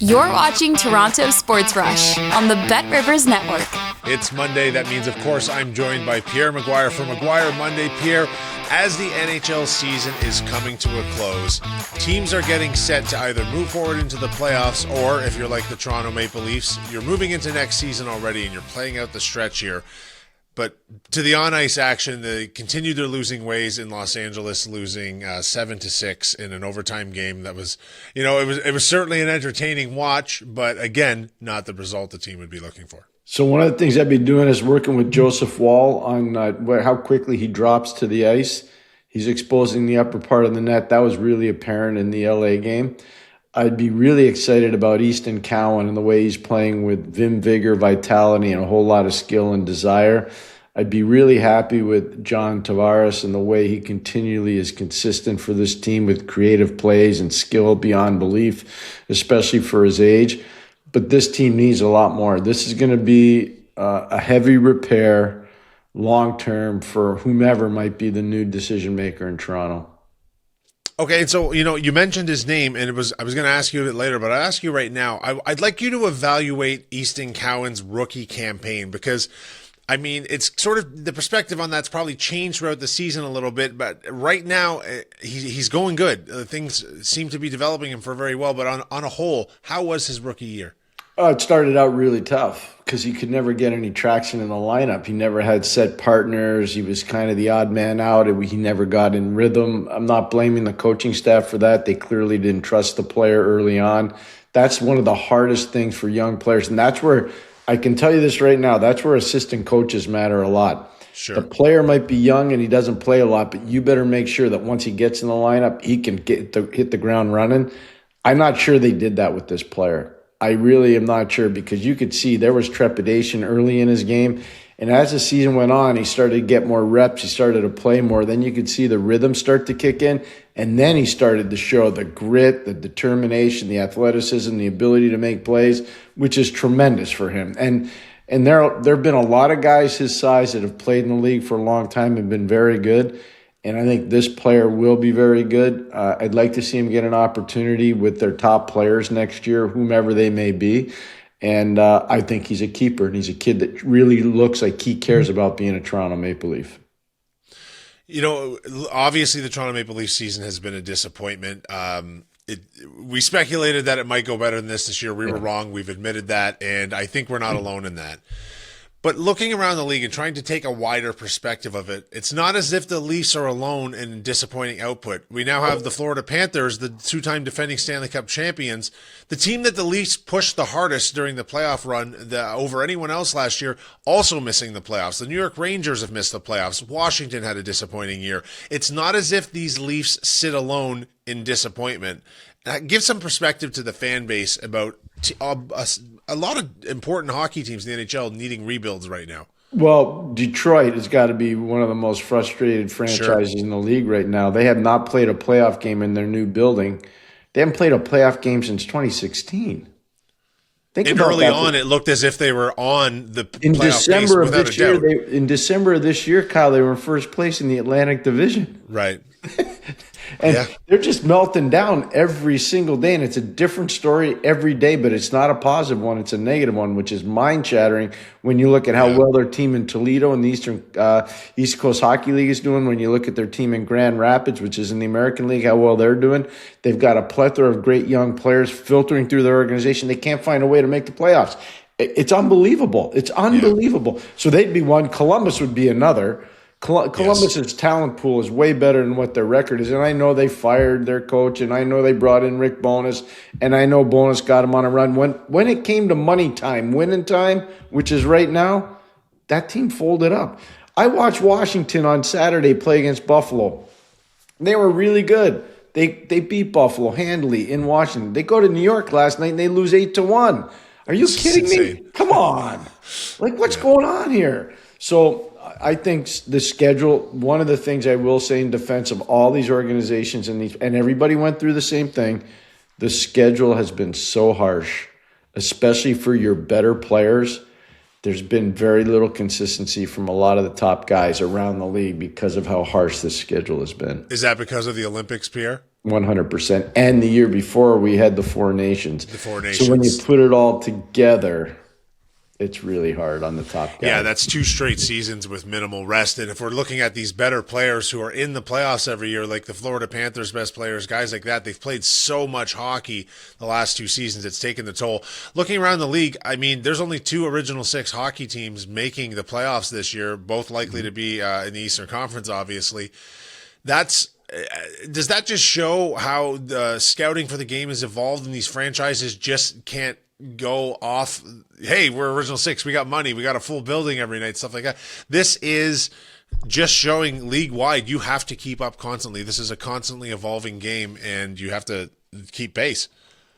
You're watching Toronto Sports Rush on the Bet Rivers Network. It's Monday. That means, of course, I'm joined by Pierre McGuire for McGuire Monday. Pierre, as the NHL season is coming to a close, teams are getting set to either move forward into the playoffs or, if you're like the Toronto Maple Leafs, you're moving into next season already and you're playing out the stretch here. But to the on-ice action, they continued their losing ways in Los Angeles, losing 7-6 in an overtime game. That was, it was certainly an entertaining watch, but again, not the result the team would be looking for. So one of the things I've been doing is working with Joseph Wall on how quickly he drops to the ice. He's exposing the upper part of the net. That was really apparent in the LA game. I'd be really excited about Easton Cowan and the way he's playing with vim, vigor, vitality, and a whole lot of skill and desire. I'd be really happy with John Tavares and the way he continually is consistent for this team with creative plays and skill beyond belief, especially for his age. But this team needs a lot more. This is going to be a heavy repair long-term for whomever might be the new decision maker in Toronto. Okay, and so, you mentioned his name, and I was going to ask you it later, but I'll ask you right now. I'd like you to evaluate Easton Cowan's rookie campaign because, it's sort of the perspective on that's probably changed throughout the season a little bit, but right now he's going good. Things seem to be developing him for very well, but on a whole, how was his rookie year? It started out really tough because he could never get any traction in the lineup. He never had set partners. He was kind of the odd man out. He never got in rhythm. I'm not blaming the coaching staff for that. They clearly didn't trust the player early on. That's one of the hardest things for young players. And that's where, I can tell you this right now, that's where assistant coaches matter a lot. Sure. The player might be young and he doesn't play a lot, but you better make sure that once he gets in the lineup, he can hit the ground running. I'm not sure they did that with this player. I really am not sure because you could see there was trepidation early in his game. And as the season went on, he started to get more reps. He started to play more. Then you could see the rhythm start to kick in. And then he started to show the grit, the determination, the athleticism, the ability to make plays, which is tremendous for him. And there have been a lot of guys his size that have played in the league for a long time and been very good. And I think this player will be very good. I'd like to see him get an opportunity with their top players next year, whomever they may be. And I think he's a keeper, and he's a kid that really looks like he cares about being a Toronto Maple Leaf. Obviously the Toronto Maple Leaf season has been a disappointment. We speculated that it might go better than this year. We were wrong. We've admitted that, and I think we're not alone in that. But looking around the league and trying to take a wider perspective of it, it's not as if the Leafs are alone in disappointing output. We now have the Florida Panthers, the two-time defending Stanley Cup champions, the team that the Leafs pushed the hardest during the playoff run over anyone else last year, also missing the playoffs. The New York Rangers have missed the playoffs. Washington had a disappointing year. It's not as if these Leafs sit alone in disappointment. Give some perspective to the fan base about a lot of important hockey teams in the NHL needing rebuilds right now. Well, Detroit has got to be one of the most frustrated franchises in the league right now. They have not played a playoff game in their new building. They haven't played a playoff game since 2016. Early on, it looked as if they were on the playoff base without a doubt. In December of this year, Kyle, they were in first place in the Atlantic Division. Right. And they're just melting down every single day, and it's a different story every day, but it's not a positive one. It's a negative one, which is mind-shattering when you look at how well their team in Toledo and the East Coast Hockey League is doing, when you look at their team in Grand Rapids, which is in the American League, how well they're doing. They've got a plethora of great young players filtering through their organization. They can't find a way to make the playoffs. It's unbelievable. It's unbelievable. Yeah. So they'd be one. Columbus would be another. Columbus's talent pool is way better than what their record is. And I know they fired their coach, and I know they brought in Rick Bowness, and I know Bowness got him on a run. When it came to money time, winning time, which is right now, that team folded up. I watched Washington on Saturday play against Buffalo. They were really good. They beat Buffalo handily in Washington. They go to New York last night, and they lose 8-1. Are you kidding me? Come on. What's going on here? So I think the schedule, one of the things I will say in defense of all these organizations and everybody went through the same thing, the schedule has been so harsh, especially for your better players. There's been very little consistency from a lot of the top guys around the league because of how harsh this schedule has been. Is that because of the Olympics, Pierre? 100%. And the year before, we had the Four Nations. The Four Nations. So when you put it all together, it's really hard on the top guys. Yeah, that's 2 straight seasons with minimal rest. And if we're looking at these better players who are in the playoffs every year, like the Florida Panthers' best players, guys like that, they've played so much hockey the last 2 seasons. It's taken the toll. Looking around the league, I mean, there's only 2 Original Six hockey teams making the playoffs this year, both likely to be in the Eastern Conference, obviously. Does that just show how the scouting for the game has evolved and these franchises just can't go off, hey, we're Original Six, we got money, we got a full building every night, stuff like that? This is just showing league-wide you have to keep up constantly. This is a constantly evolving game, and you have to keep pace.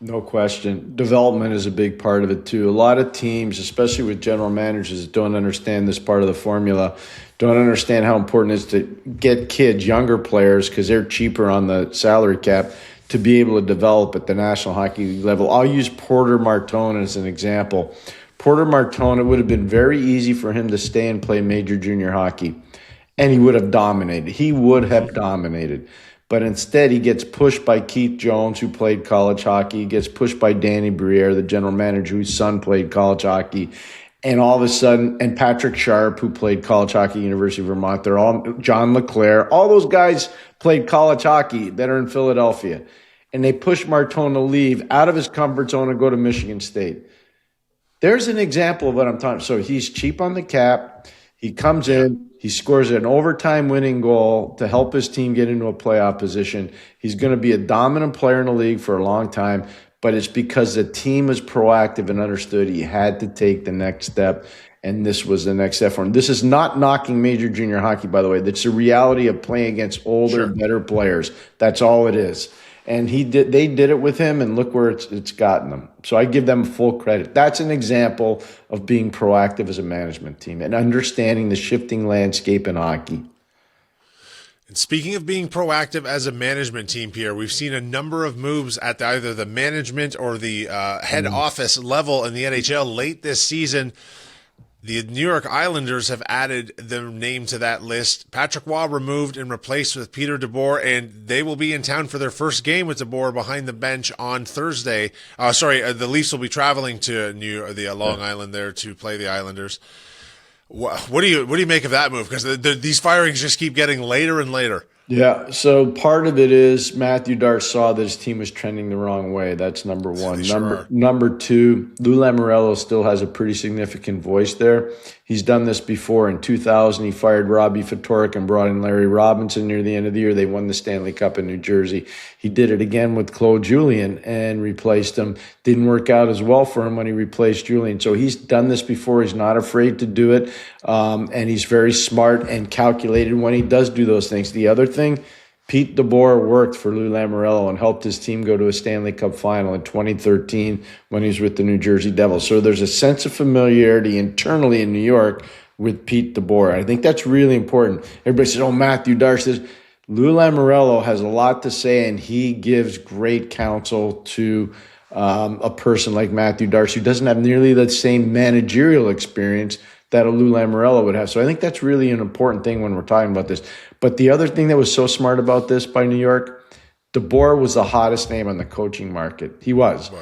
No question. Development is a big part of it, too. A lot of teams, especially with general managers that don't understand this part of the formula, don't understand how important it is to get kids, younger players, because they're cheaper on the salary cap, to be able to develop at the National Hockey League level. I'll use Porter Martone as an example. Porter Martone, it would have been very easy for him to stay and play major junior hockey, and he would have dominated. He would have dominated. But instead, he gets pushed by Keith Jones, who played college hockey. He gets pushed by Danny Briere, the general manager, whose son played college hockey. And all of a sudden, and Patrick Sharp, who played college hockey at University of Vermont, they're all, John LeClaire, all those guys played college hockey that are in Philadelphia. And they push Martone to leave out of his comfort zone and go to Michigan State. There's an example of what I'm talking about. So he's cheap on the cap. He comes in, he scores an overtime winning goal to help his team get into a playoff position. He's going to be a dominant player in the league for a long time, but it's because the team was proactive and understood he had to take the next step, and this was the next step for him. This is not knocking major junior hockey, by the way. That's the reality of playing against older, better players. That's all it is. And they did it with him, and look where it's gotten them. So I give them full credit. That's an example of being proactive as a management team and understanding the shifting landscape in hockey. And speaking of being proactive as a management team, Pierre, we've seen a number of moves at either the management or the head office level in the NHL late this season. The New York Islanders have added their name to that list. Patrick Waugh removed and replaced with Peter DeBoer, and they will be in town for their first game with DeBoer behind the bench on Thursday. The Leafs will be traveling to Long Island there to play the Islanders. What do you make of that move? Because these firings just keep getting later and later. Yeah, so part of it is Matthew Darth saw that his team was trending the wrong way. That's number one. Number two, Lou Lamoriello still has a pretty significant voice there. He's done this before. In 2000, he fired Robbie Ftorek and brought in Larry Robinson near the end of the year. They won the Stanley Cup in New Jersey. He did it again with Claude Julien and replaced him. Didn't work out as well for him when he replaced Julien. So he's done this before. He's not afraid to do it, and he's very smart and calculated when he does do those things. The other thing, Pete DeBoer worked for Lou Lamoriello and helped his team go to a Stanley Cup final in 2013 when he was with the New Jersey Devils. So there's a sense of familiarity internally in New York with Pete DeBoer. I think that's really important. Everybody says, Matthew Darth says, Lou Lamoriello has a lot to say, and he gives great counsel to a person like Matthew Darth, who doesn't have nearly the same managerial experience that a Lou Lamoriello would have. So I think that's really an important thing when we're talking about this. But the other thing that was so smart about this by New York, DeBoer was the hottest name on the coaching market. He was.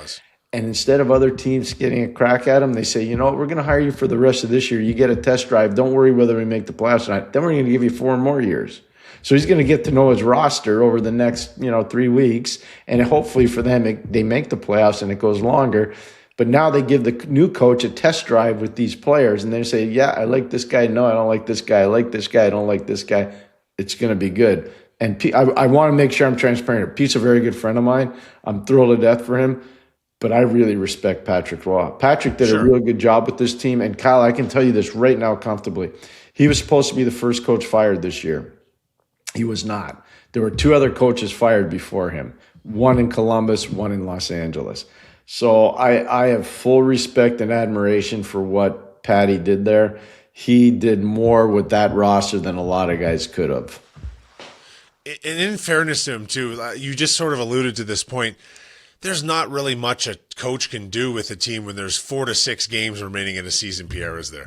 And instead of other teams getting a crack at him, they say, we're going to hire you for the rest of this year. You get a test drive. Don't worry whether we make the playoffs or not. Then we're going to give you 4 more years. So he's going to get to know his roster over the next 3 weeks. And hopefully for them, they make the playoffs and it goes longer. But now they give the new coach a test drive with these players, and they say, yeah, I like this guy. No, I don't like this guy. I like this guy. I don't like this guy. It's going to be good. And I want to make sure I'm transparent. Pete's a very good friend of mine. I'm thrilled to death for him, but I really respect Patrick Waugh. Patrick did a real good job with this team. And Kyle, I can tell you this right now comfortably. He was supposed to be the first coach fired this year. He was not. There were 2 other coaches fired before him, one in Columbus, one in Los Angeles. So I have full respect and admiration for what Patty did there. He did more with that roster than a lot of guys could have. And in fairness to him, too, you just sort of alluded to this point. There's not really much a coach can do with a team when there's 4 to 6 games remaining in a season, Pierre, is there?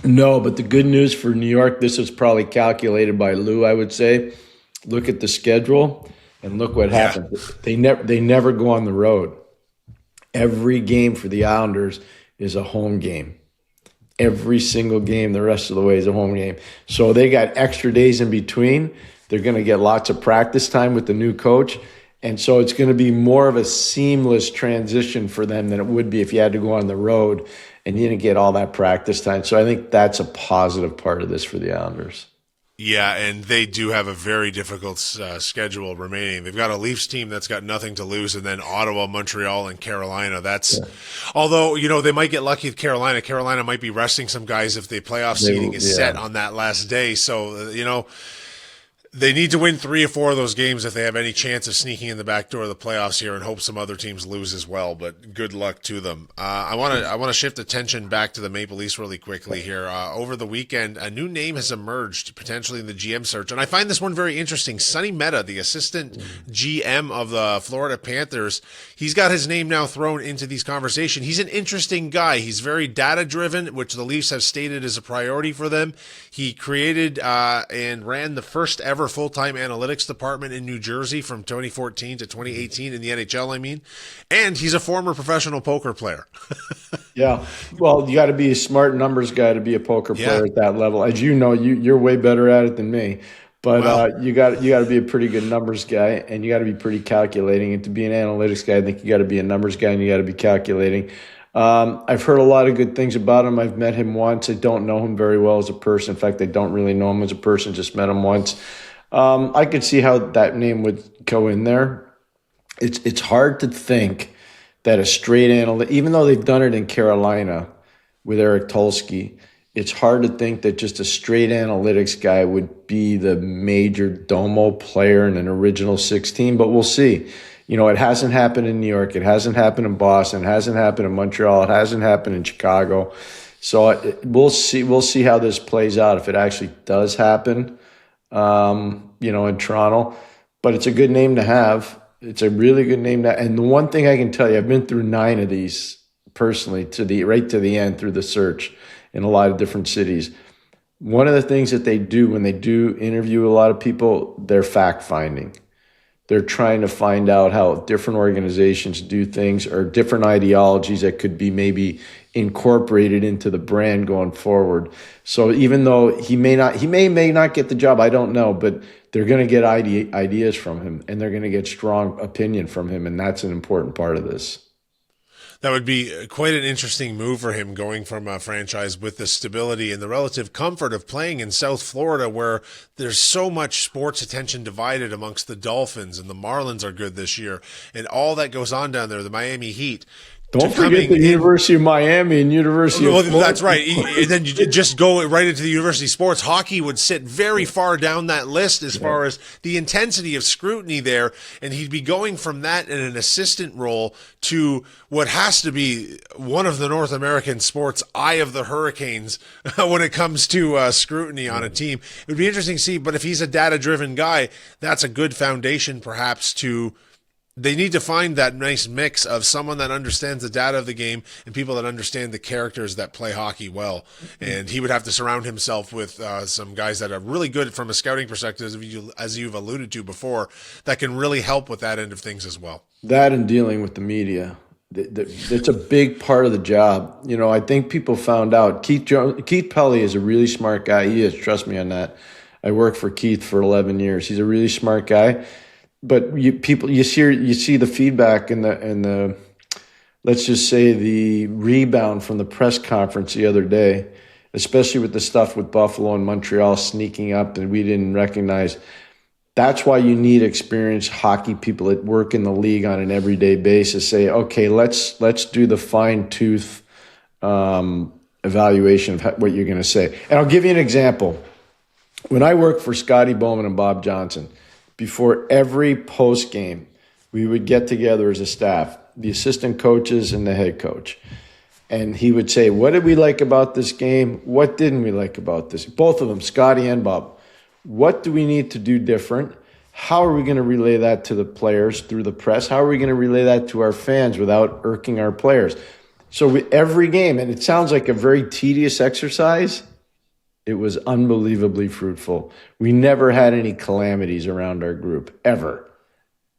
No, but the good news for New York, this was probably calculated by Lou, I would say. Look at the schedule. And look what happened. They never go on the road. Every game for the Islanders is a home game. Every single game the rest of the way is a home game. So they got extra days in between. They're going to get lots of practice time with the new coach. And so it's going to be more of a seamless transition for them than it would be if you had to go on the road and you didn't get all that practice time. So I think that's a positive part of this for the Islanders. Yeah, and they do have a very difficult schedule remaining. They've got a Leafs team that's got nothing to lose, and then Ottawa, Montreal, and Carolina. Although, they might get lucky with Carolina. Carolina might be resting some guys if the playoff seeding is set on that last day. So, they need to win 3 or 4 of those games if they have any chance of sneaking in the back door of the playoffs here, and hope some other teams lose as well. But good luck to them. I want to shift attention back to the Maple Leafs really quickly here. Over the weekend, a new name has emerged potentially in the GM search, and I find this one very interesting. Sonny Mehta, the assistant GM of the Florida Panthers, he's got his name now thrown into these conversations. He's an interesting guy. He's very data driven, which the Leafs have stated is a priority for them. He created and ran the first ever full-time analytics department in New Jersey from 2014 to 2018 in the NHL, I mean. And he's a former professional poker player. Yeah. Well, you got to be a smart numbers guy to be a poker player at that level. As you know, you're way better at it than me. But you got to be a pretty good numbers guy, and you got to be pretty calculating. And to be an analytics guy, I think you got to be a numbers guy and you got to be calculating. I've heard a lot of good things about him. I've met him once. I don't know him very well as a person. In fact, I don't really know him as a person, just met him once. I could see how that name would go in there. It's hard to think that a straight analyst, even though they've done it in Carolina with Eric Tulsky, it's hard to think that just a straight analytics guy would be the major domo player in an original 16, but we'll see. It hasn't happened in New York. It hasn't happened in Boston. It hasn't happened in Montreal. It hasn't happened in Chicago. So we'll see. We'll see how this plays out if it actually does happen, in Toronto. But it's a good name to have. It's a really good name to. And the one thing I can tell you, I've been through 9 of these personally right to the end through the search in a lot of different cities. One of the things that they do when they do interview a lot of people, they're fact finding. They're trying to find out how different organizations do things or different ideologies that could be maybe incorporated into the brand going forward. So even though he may not get the job, I don't know, but they're going to get ideas from him and they're going to get strong opinion from him. And that's an important part of this. That would be quite an interesting move for him, going from a franchise with the stability and the relative comfort of playing in South Florida, where there's so much sports attention divided amongst the Dolphins, and the Marlins are good this year, and all that goes on down there, the Miami Heat. Don't forget the University of Miami and University of Florida. That's right. And then you just go right into the university sports. Hockey would sit very far down that list as far as the intensity of scrutiny there. And he'd be going from that in an assistant role to what has to be one of the North American sports' eye of the hurricanes when it comes to scrutiny on a team. It would be interesting to see. But if he's a data-driven guy, that's a good foundation perhaps to – they need to find that nice mix of someone that understands the data of the game and people that understand the characters that play hockey well. And he would have to surround himself with some guys that are really good from a scouting perspective, as you've alluded to before, that can really help with that end of things as well. That and dealing with the media. It's a big part of the job. I think people found out. Keith Pelley is a really smart guy. He is. Trust me on that. I worked for Keith for 11 years. He's a really smart guy. But you see the feedback and the let's just say the rebound from the press conference the other day, especially with the stuff with Buffalo and Montreal sneaking up and we didn't recognize. That's why you need experienced hockey people that work in the league on an everyday basis. Say, okay, let's do the fine tooth evaluation of what you're going to say. And I'll give you an example. When I worked for Scotty Bowman and Bob Johnson, before every post game, we would get together as a staff, the assistant coaches and the head coach. And he would say, what did we like about this game? What didn't we like about this? Both of them, Scotty and Bob. What do we need to do different? How are we going to relay that to the players through the press? How are we going to relay that to our fans without irking our players? So every game, and it sounds like a very tedious exercise, it was unbelievably fruitful. We never had any calamities around our group, ever.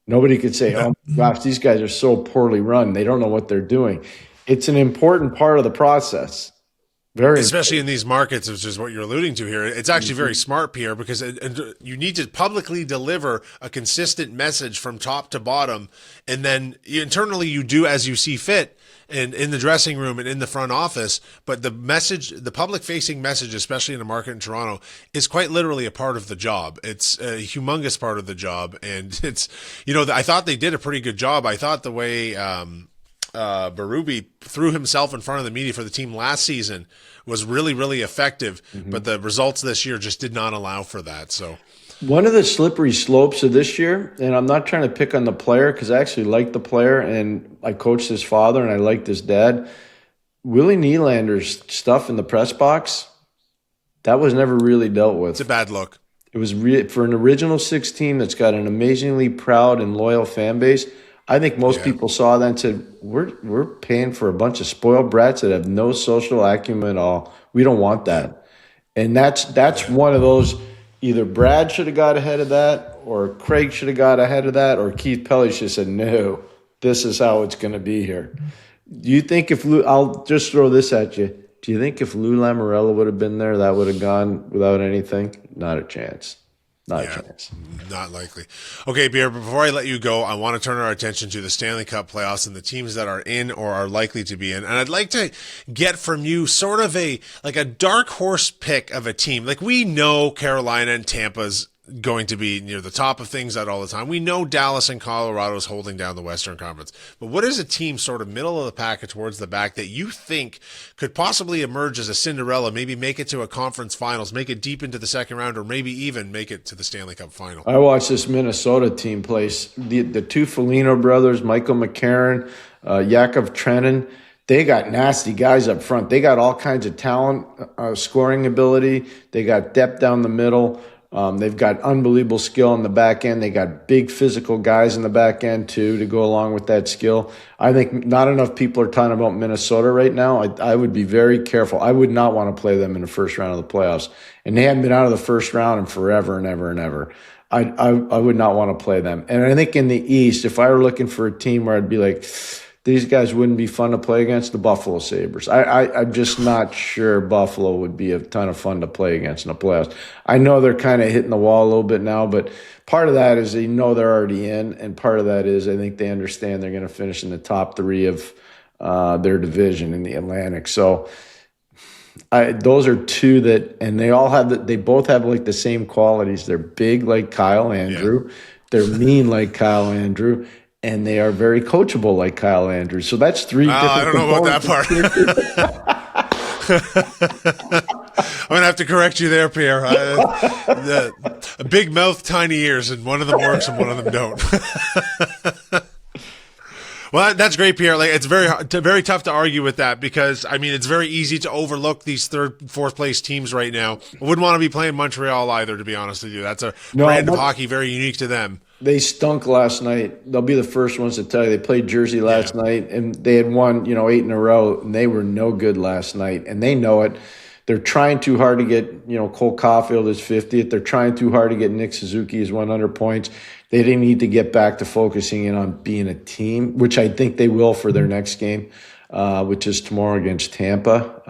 Nobody could say, oh my gosh, these guys are so poorly run. They don't know what they're doing. It's an important part of the process. Very Especially in these markets, which is what you're alluding to here. It's actually very smart, Pierre, because you need to publicly deliver a consistent message from top to bottom, and then internally you do as you see fit, and in the dressing room and in the front office. But the message, the public-facing message, especially in a market in Toronto, is quite literally a part of the job. It's a humongous part of the job, and it's, I thought they did a pretty good job. I thought the way Berube threw himself in front of the media for the team last season was really, really effective, but the results this year just did not allow for that. So one of the slippery slopes of this year, and I'm not trying to pick on the player because I actually like the player and I coached his father and I liked his dad. Willie Nylander's stuff in the press box, that was never really dealt with. It's a bad look. It was for an original six team that's got an amazingly proud and loyal fan base. I think most people saw that and said, we're paying for a bunch of spoiled brats that have no social acumen at all. We don't want that. And that's one of those, either Brad should have got ahead of that, or Craig should have got ahead of that, or Keith Pelley should have said, no, this is how it's going to be here. Do you think I'll just throw this at you. Do you think if Lou Lamoriello would have been there, that would have gone without anything? Not a chance. Not a chance. Not likely. Okay, Pierre, before I let you go, I want to turn our attention to the Stanley Cup playoffs and the teams that are in or are likely to be in. And I'd like to get from you sort of a dark horse pick of a team. Like, we know Carolina and Tampa's going to be near the top of things at all the time. We know Dallas and Colorado is holding down the Western Conference. But what is a team sort of middle of the pack towards the back that you think could possibly emerge as a Cinderella, maybe make it to a conference finals, make it deep into the second round, or maybe even make it to the Stanley Cup final? I watched this Minnesota team play. The two Foligno brothers, Michael McCarron, Yakov Trenin, they got nasty guys up front. They got all kinds of talent, scoring ability. They got depth down the middle. They've got unbelievable skill in the back end. They got big physical guys in the back end, too, to go along with that skill. I think not enough people are talking about Minnesota right now. I would be very careful. I would not want to play them in the first round of the playoffs. And they haven't been out of the first round in forever and ever and ever. I would not want to play them. And I think in the East, if I were looking for a team where I'd be like, these guys wouldn't be fun to play against, the Buffalo Sabres. I'm just not sure Buffalo would be a ton of fun to play against in the playoffs. I know they're kind of hitting the wall a little bit now, but part of that is they know they're already in, and part of that is I think they understand they're going to finish in the top three of their division in the Atlantic. So those are two that, and they both have like the same qualities. They're big like Kyle Andrew. Yeah. They're mean like Kyle Andrew. And they are very coachable like Kyle Andrew. So that's three different I don't know about that part. I'm going to have to correct you there, Pierre. A big mouth, tiny ears, and one of them works and one of them don't. Well, that's great, Pierre. Like, it's very tough to argue with that because, I mean, it's very easy to overlook these third, fourth place teams right now. I wouldn't want to be playing Montreal either, to be honest with you. That's a brand of hockey very unique to them. They stunk last night. They'll be the first ones to tell you. They played Jersey last night, and they had won, 8 in a row, and they were no good last night, and they know it. They're trying too hard to get, Cole Caulfield his 50th. They're trying too hard to get Nick Suzuki his 100 points. They didn't need to get back to focusing in on being a team, which I think they will for their next game, which is tomorrow against Tampa,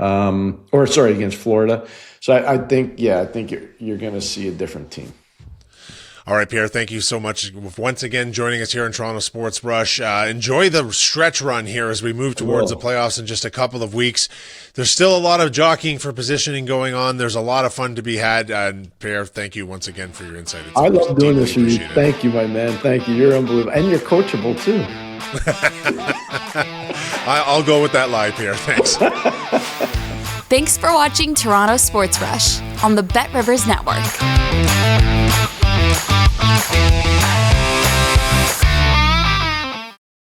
against Florida. So I think you're going to see a different team. All right, Pierre, thank you so much once again joining us here in Toronto Sports Rush. Enjoy the stretch run here as we move towards the playoffs in just a couple of weeks. There's still a lot of jockeying for positioning going on. There's a lot of fun to be had. And Pierre, thank you once again for your insight. I love doing this with you. Thank you, my man. Thank you. You're unbelievable. And you're coachable, too. I'll go with that lie, Pierre. Thanks. Thanks for watching Toronto Sports Rush on the Bet Rivers Network.